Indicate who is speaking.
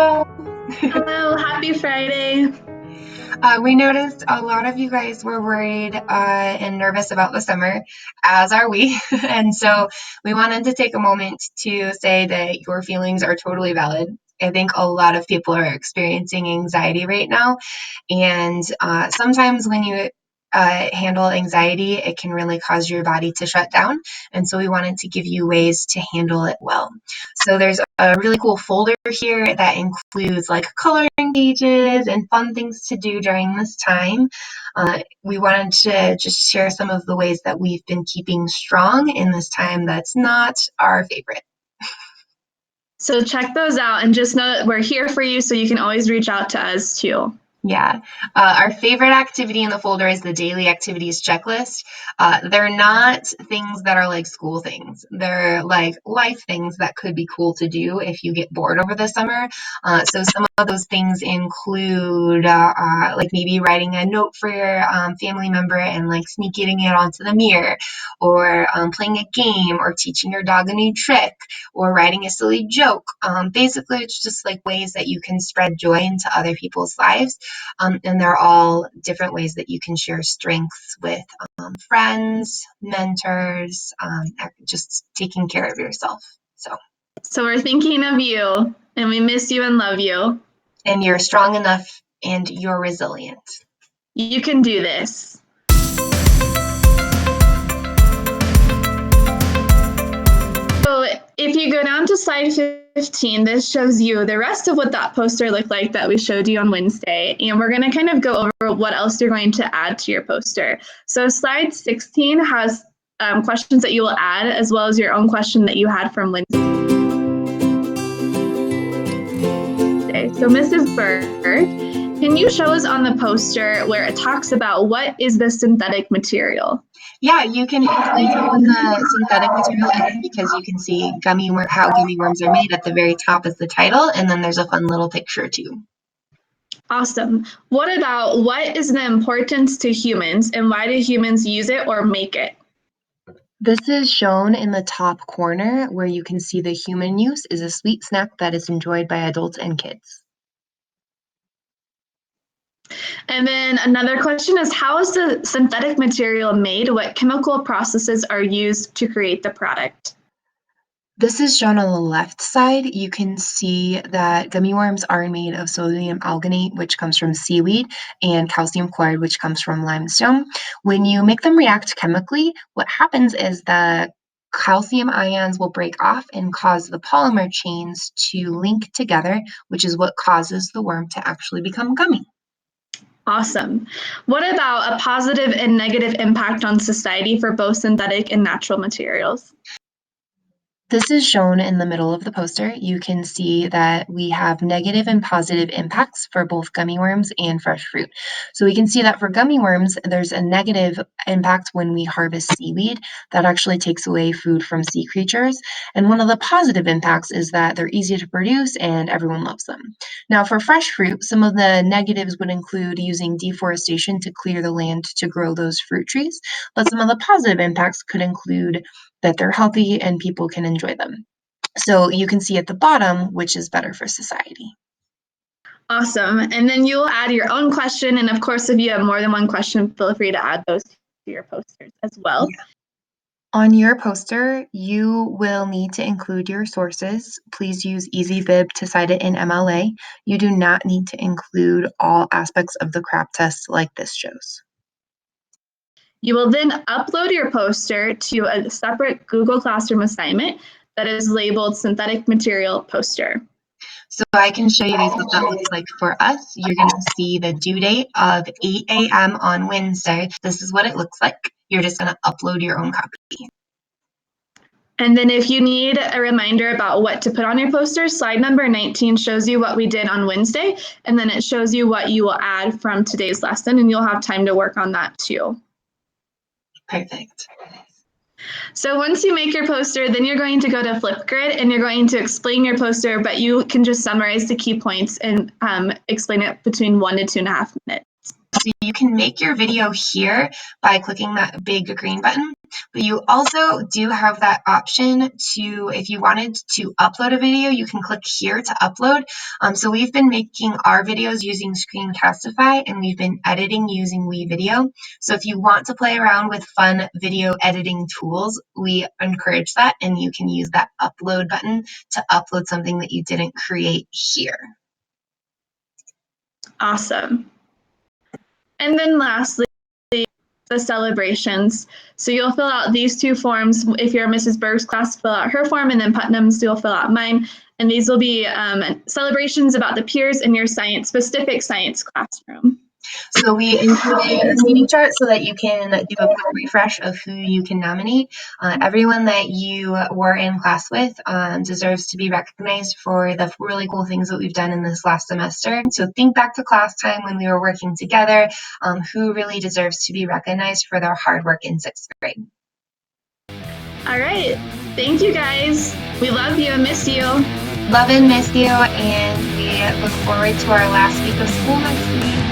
Speaker 1: Hello.
Speaker 2: Hello, happy Friday.
Speaker 1: We noticed a lot of you guys were worried and nervous about the summer, as are we. And so we wanted to take a moment to say that your feelings are totally valid. I think a lot of people are experiencing anxiety right now. And sometimes when you handle anxiety, it can really cause your body to shut down. And so we wanted to give you ways to handle it well. So there's a really cool folder here that includes like coloring pages and fun things to do during this time. We wanted to just share some of the ways that we've been keeping strong in this time that's not our favorite.
Speaker 2: So check those out and just know that we're here for you, so you can always reach out to us too.
Speaker 1: Yeah. Our favorite activity in the folder is the daily activities checklist. They're not things that are like school things. They're like life things that could be cool to do if you get bored over the summer. So some of those things include like maybe writing a note for your family member and like sneaking it onto the mirror, or playing a game, or teaching your dog a new trick, or writing a silly joke. Basically, it's just like ways that you can spread joy into other people's lives. And they're all different ways that you can share strengths with friends, mentors, just taking care of yourself.
Speaker 2: So we're thinking of you, and we miss you and love you.
Speaker 1: And you're strong enough and you're resilient.
Speaker 2: You can do this. So if you go down to slide 15, this shows you the rest of what that poster looked like that we showed you on Wednesday. And we're going to kind of go over what else you're going to add to your poster. So slide 16 has questions that you will add, as well as your own question that you had from Wednesday. So Mrs. Berg, can you show us on the poster where it talks about what is the synthetic material?
Speaker 1: Yeah, you can easily tell what the synthetic material is because you can see how gummy worms are made at the very top is the title, and then there's a fun little picture too.
Speaker 2: Awesome. What about what is the importance to humans, and why do humans use it or make it?
Speaker 1: This is shown in the top corner where you can see the human use is a sweet snack that is enjoyed by adults and kids.
Speaker 2: And then another question is, how is the synthetic material made? What chemical processes are used to create the product?
Speaker 1: This is shown on the left side. You can see that gummy worms are made of sodium alginate, which comes from seaweed, and calcium chloride, which comes from limestone. When you make them react chemically, what happens is the calcium ions will break off and cause the polymer chains to link together, which is what causes the worm to actually become gummy.
Speaker 2: Awesome. What about a positive and negative impact on society for both synthetic and natural materials?
Speaker 1: This is shown in the middle of the poster. You can see that we have negative and positive impacts for both gummy worms and fresh fruit. So we can see that for gummy worms, there's a negative impact when we harvest seaweed. That actually takes away food from sea creatures. And one of the positive impacts is that they're easy to produce and everyone loves them. Now, for fresh fruit, some of the negatives would include using deforestation to clear the land to grow those fruit trees. But some of the positive impacts could include that they're healthy and people can enjoy them. So you can see at the bottom which is better for society.
Speaker 2: Awesome. And then you'll add your own question. And of course, if you have more than one question, feel free to add those to your posters as well.
Speaker 1: Yeah. On your poster, you will need to include your sources. Please use EasyBib to cite it in MLA. You do not need to include all aspects of the CRAP test like this shows.
Speaker 2: You will then upload your poster to a separate Google Classroom assignment that is labeled synthetic material poster.
Speaker 1: So I can show you guys what that looks like for us. You're going to see the due date of 8 a.m. on Wednesday. This is what it looks like. You're just going to upload your own copy.
Speaker 2: And then if you need a reminder about what to put on your poster, slide number 19 shows you what we did on Wednesday, and then it shows you what you will add from today's lesson, and you'll have time to work on that too.
Speaker 1: Perfect.
Speaker 2: So once you make your poster, then you're going to go to Flipgrid and you're going to explain your poster, but you can just summarize the key points and explain it between 1 to 2.5 minutes.
Speaker 1: So you can make your video here by clicking that big green button, but you also do have that option to, if you wanted to upload a video, you can click here to upload. So we've been making our videos using Screencastify, and we've been editing using WeVideo. So if you want to play around with fun video editing tools, we encourage that, and you can use that upload button to upload something that you didn't create here.
Speaker 2: Awesome. And then lastly, the celebrations. So you'll fill out these two forms. If you're Mrs. Berg's class, fill out her form, and then Putnam's, you'll fill out mine. And these will be celebrations about the peers in your specific science classroom.
Speaker 1: So we included a seating chart so that you can do a quick refresh of who you can nominate. Everyone that you were in class with deserves to be recognized for the really cool things that we've done in this last semester. So think back to class time when we were working together, who really deserves to be recognized for their hard work in 6th grade.
Speaker 2: All right. Thank you, guys. We love you and miss you.
Speaker 1: Love and miss you, and we look forward to our last week of school next week.